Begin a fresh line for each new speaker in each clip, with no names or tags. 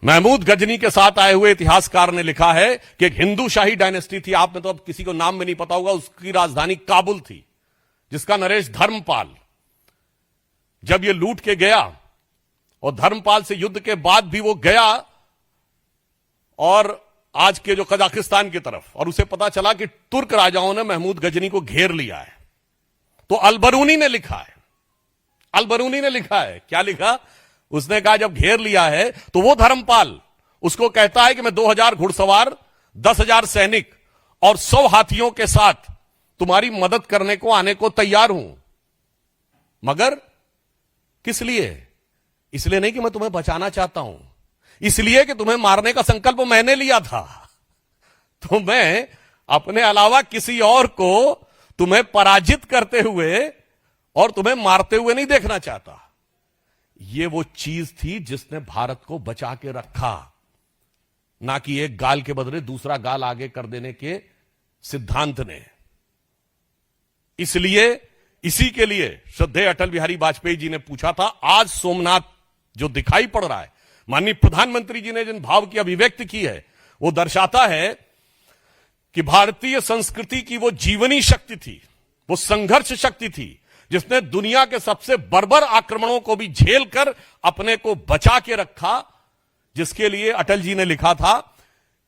महमूद गजनी के साथ आए हुए इतिहासकार ने लिखा है कि एक हिंदू शाही डायनेस्टी थी, आपने तो अब किसी को नाम में नहीं पता होगा, उसकी राजधानी काबुल थी, जिसका नरेश धर्मपाल जब ये लूट के गया और धर्मपाल से युद्ध के बाद भी वो गया और आज के जो कजाकिस्तान की तरफ, और उसे पता चला कि तुर्क राजाओं ने महमूद गजनी को घेर लिया है। तो अलबरूनी ने लिखा है, अलबरूनी ने लिखा है, क्या लिखा? उसने कहा जब घेर लिया है तो वो धर्मपाल उसको कहता है कि मैं 2000 घुड़सवार, 10,000 सैनिक और 100 हाथियों के साथ तुम्हारी मदद करने को आने को तैयार हूं, मगर किस लिए? इसलिए नहीं कि मैं तुम्हें बचाना चाहता हूं, इसलिए कि तुम्हें मारने का संकल्प मैंने लिया था। तो मैं अपने अलावा किसी और को तुम्हें पराजित करते हुए और तुम्हें मारते हुए नहीं देखना चाहता। यह वो चीज थी जिसने भारत को बचा के रखा, ना कि एक गाल के बदले दूसरा गाल आगे कर देने के सिद्धांत ने। इसलिए इसी के लिए श्रद्धेय अटल बिहारी वाजपेयी जी ने पूछा था, आज सोमनाथ जो दिखाई पड़ रहा है, माननीय प्रधानमंत्री जी ने जिन भाव की अभिव्यक्ति की है, वो दर्शाता है कि भारतीय संस्कृति की वो जीवनी शक्ति थी, वो संघर्ष शक्ति थी, जिसने दुनिया के सबसे बर्बर आक्रमणों को भी झेल कर अपने को बचा के रखा, जिसके लिए अटल जी ने लिखा था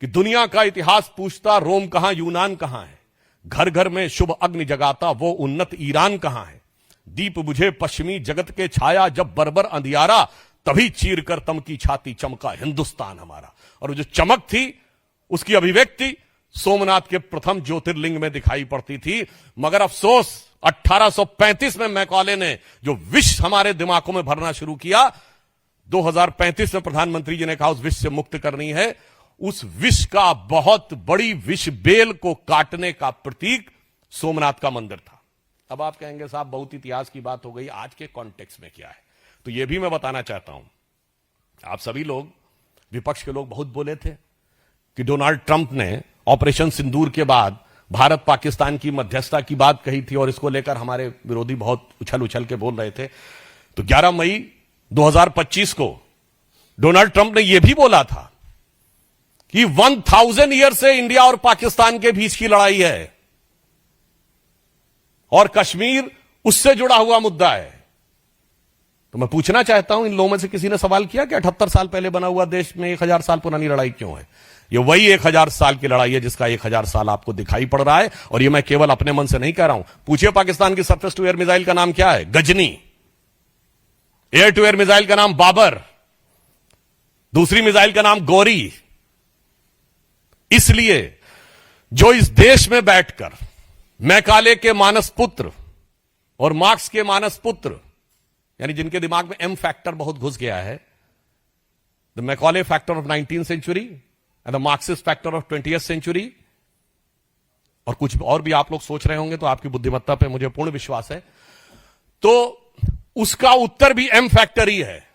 कि दुनिया का इतिहास पूछता रोम कहां, यूनान कहां है, घर घर में शुभ अग्नि जगाता वो उन्नत ईरान कहां है, दीप बुझे पश्चिमी जगत के छाया जब बर्बर अंधियारा, तभी चीर कर तम की छाती चमका हिंदुस्तान हमारा। और जो चमक थी उसकी अभिव्यक्ति सोमनाथ के प्रथम ज्योतिर्लिंग में दिखाई पड़ती थी। मगर अफसोस 1835 में मैकॉले ने जो विष हमारे दिमागों में भरना शुरू किया, 2035 में प्रधानमंत्री जी ने कहा उस विष से मुक्त करनी है। उस विष का, बहुत बड़ी विष बेल को काटने का प्रतीक सोमनाथ का मंदिर था। अब आप कहेंगे साहब बहुत इतिहास की बात हो गई, आज के कॉन्टेक्स्ट में क्या है? तो यह भी मैं बताना चाहता हूं, आप सभी लोग, विपक्ष के लोग बहुत बोले थे कि डोनाल्ड ट्रंप ने ऑपरेशन सिंदूर के बाद भारत पाकिस्तान की मध्यस्थता की बात कही थी और इसको लेकर हमारे विरोधी बहुत उछल उछल के बोल रहे थे। तो 11 मई 2025 को डोनाल्ड ट्रंप ने यह भी बोला था कि 1000 ईयर से इंडिया और पाकिस्तान के बीच की लड़ाई है और कश्मीर उससे जुड़ा हुआ मुद्दा है। तो मैं पूछना चाहता हूं, इन लोगों में से किसी ने सवाल किया कि 78 साल पहले बना हुआ देश में 1000 साल पुरानी लड़ाई क्यों है? ये वही 1000 साल की लड़ाई है जिसका 1000 साल आपको दिखाई पड़ रहा है। और ये मैं केवल अपने मन से नहीं कह रहा हूं, पूछिए पाकिस्तान की सरफेस टू एयर मिसाइल का नाम क्या है? Ghazni. Air to air missile का नाम बाबर, दूसरी मिसाइल का नाम गौरी। इसलिए जो इस देश में बैठकर मैकाले के मानस पुत्र और मार्क्स के मानस पुत्र, यानी जिनके दिमाग में एम फैक्टर बहुत घुस गया है, the Macaulay factor of 19th century and the Marxist factor of 20th century, और कुछ और भी आप लोग सोच रहे होंगे, तो आपकी बुद्धिमत्ता पे मुझे पूर्ण विश्वास है। तो उसका उत्तर भी एम फैक्टर ही है,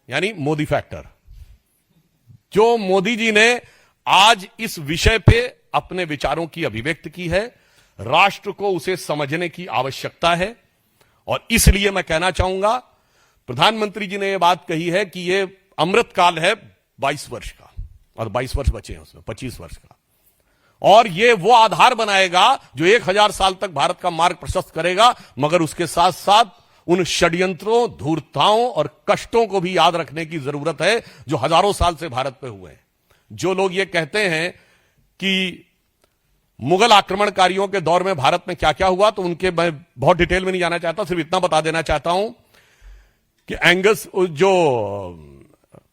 यानी मोदी फैक्टर। जो मोदी जी ने आज इस विषय पे अपने विचारों की अभिव्यक्ति की है, राष्ट्र को उसे समझने की आवश्यकता है। और इसलिए मैं कहना चाहूंगा, प्रधानमंत्री जी ने यह बात कही है कि यह अमृतकाल है 22 वर्ष का, और 22 वर्ष बचे हैं उसमें, 25 वर्ष का, और यह वो आधार बनाएगा जो 1000 साल तक भारत का मार्ग प्रशस्त करेगा। मगर उसके साथ साथ उन षड्यंत्रों, धूर्तताओं और कष्टों को भी याद रखने की जरूरत है जो हजारों साल से भारत पे हुए हैं। जो लोग ये कहते हैं कि मुगल आक्रमणकारियों के दौर में भारत में क्या क्या हुआ, तो उनके मैं बहुत डिटेल में नहीं जाना चाहता, सिर्फ इतना बता देना चाहता हूं कि एंगस, जो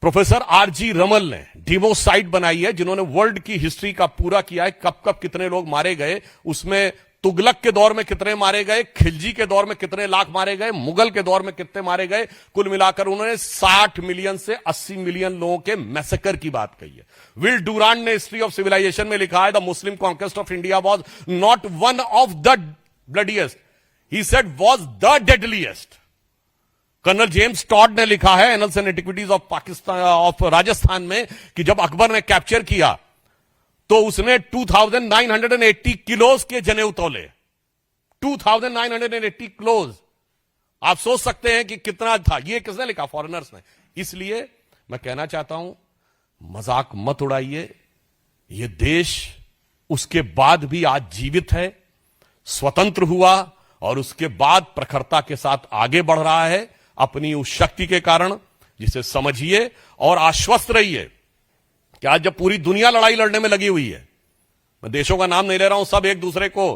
प्रोफेसर आरजी रमल ने डिमोसाइट बनाई है, जिन्होंने वर्ल्ड की हिस्ट्री का पूरा किया है, कब कब कितने लोग मारे गए, उसमें तुगलक के दौर में कितने मारे गए, खिलजी के दौर में कितने लाख मारे गए, मुगल के दौर में कितने मारे गए, कुल मिलाकर उन्होंने 60 मिलियन से 80 मिलियन लोगों के मैसेकर की बात कही है। विल डुरांड ने हिस्ट्री ऑफ सिविलाइजेशन में लिखा है, the Muslim conquest of India was not one of the bloodiest, he said was the deadliest. Colonel James Tod ने लिखा है annals and antiquities of Pakistan of Rajasthan में कि जब अकबर ने कैप्चर किया तो उसने 2980 किलोज के जनेऊ तोले, 2980 किलोज। आप सोच सकते हैं कि कितना था। ये किसने लिखा? फॉरेनर्स ने। इसलिए मैं कहना चाहता हूं, मजाक मत उड़ाइए। ये देश उसके बाद भी आज जीवित है, स्वतंत्र हुआ और उसके बाद प्रखरता के साथ आगे बढ़ रहा है अपनी उस शक्ति के कारण, जिसे समझिए और आश्वस्त रहिए कि आज जब पूरी दुनिया लड़ाई लड़ने में लगी हुई है, मैं देशों का नाम नहीं ले रहा हूं, सब एक दूसरे को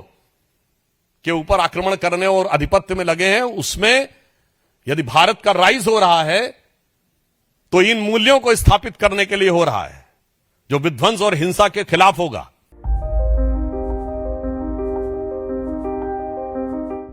के ऊपर आक्रमण करने और आधिपत्य में लगे हैं, उसमें यदि भारत का राइज हो रहा है तो इन मूल्यों को स्थापित करने के लिए हो रहा है जो विध्वंस और हिंसा के खिलाफ होगा।